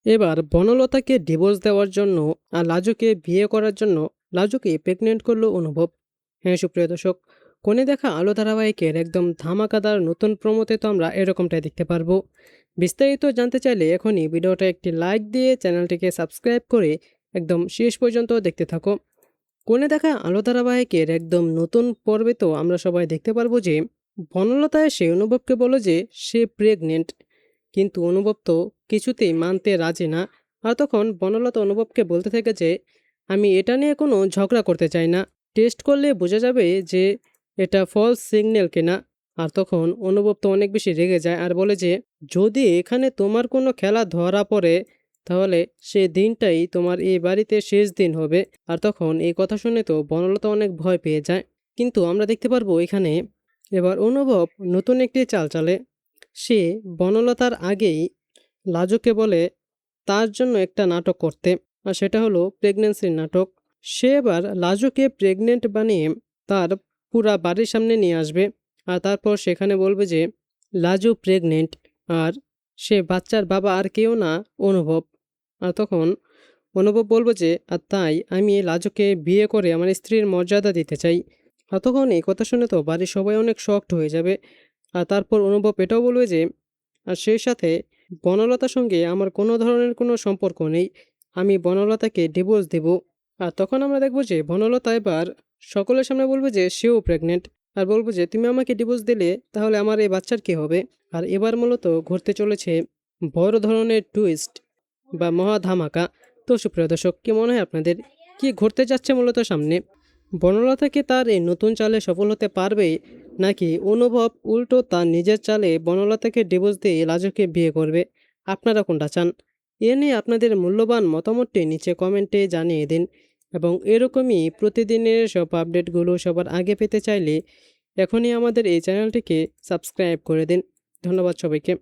এবার বনলতাকে ডিভোর্স দেওয়ার জন্য আর লাজুকে বিয়ে করার জন্য লাজুকে প্রেগনেন্ট করলো অনুভব। হ্যাঁ সুপ্রিয় দর্শক, কোণে দেখা আলো ধারাবাহিকের একদম ধামাকাদার নতুন প্রমোতে তো আমরা এরকমটাই দেখতে পারবো। বিস্তারিত জানতে চাইলে এখনই ভিডিওটা একটি লাইক দিয়ে চ্যানেলটিকে সাবস্ক্রাইব করে একদম শেষ পর্যন্ত দেখতে থাকো। কোণে দেখা আলো ধারাবাহিকের একদম নতুন পর্বে তো আমরা সবাই দেখতে পারবো যে বনলতা এসে অনুভবকে বলে যে সে প্রেগনেন্ট, কিন্তু অনুভব তো কিছুতেই মানতে রাজি না। আর তখন বনলতা অনুভবকে বলতে থাকে যে আমি এটা নিয়ে কোনো ঝগড়া করতে চাই না, টেস্ট করলে বোঝা যাবে যে এটা ফলস সিগন্যাল কিনা। আর তখন অনুভব তো অনেক বেশি রেগে যায় আর বলে যে যদি এখানে তোমার কোনো খেলা ধরা পড়ে তাহলে সে দিনটাই তোমার এই বাড়িতে শেষ দিন হবে। আর তখন এই কথা শুনে তো বনলতা অনেক ভয় পেয়ে যায়। কিন্তু আমরা দেখতে পারবো এখানে এবার অনুভব নতুন একটি চাল চালে। সে বনলতার আগেই লাজুকে বলে তার জন্য একটা নাটক করতে, আর সেটা হলো প্রেগন্যান্সির নাটক। সে এবার লাজুকে প্রেগনেন্ট বানিয়ে তার পুরা বাড়ির সামনে নিয়ে আসবে। আর তারপর সেখানে বলবে যে লাজু প্রেগনেন্ট, আর সে বাচ্চার বাবা আর কেউ না, অনুভব। আর তখন অনুভব বলবো যে আর তাই আমি এই লাজুকে বিয়ে করে আমার স্ত্রীর মর্যাদা দিতে চাই। আর তখন এই কথা শুনে তো বাড়ির সবাই অনেক শকড হয়ে যাবে। আর তারপর অনুভব এটাও বলবে যে আর সেই সাথে বনলতার সঙ্গে আমার কোনো ধরনের কোনো সম্পর্ক নেই, আমি বনলতাকে ডিভোর্স দেব। আর তখন আমরা দেখব যে বনলতা এবার সকলের সামনে বলবে যে সেও প্রেগনেন্ট, আর বলবো যে তুমি আমাকে ডিভোর্স দিলে তাহলে আমার এই বাচ্চার কী হবে। আর এবার মূলত ঘটতে চলেছে বড় ধরনের টুইস্ট বা মহা ধামাকা। তো সুপ্রিয় দর্শক, কী মনে হয় আপনাদের, কি ঘটতে যাচ্ছে মূলত সামনে? বনলতা কি তার এই নতুন চালে সফল হতে পারবে, নাকি অনুভব উল্টো তার নিজের চালে বনলতাকে ডিভোর্স দিয়ে লাজুকে বিয়ে করবে? আপনারা কোনটা চান? এ নিয়ে আপনাদের মূল্যবান মতামতটি নিচে কমেন্টে জানিয়ে দিন। এবং এরকমই প্রতিদিনের সব আপডেটগুলো সবার আগে পেতে চাইলে এখনই আমাদের এই চ্যানেলটিকে সাবস্ক্রাইব করে দিন। ধন্যবাদ সবাইকে।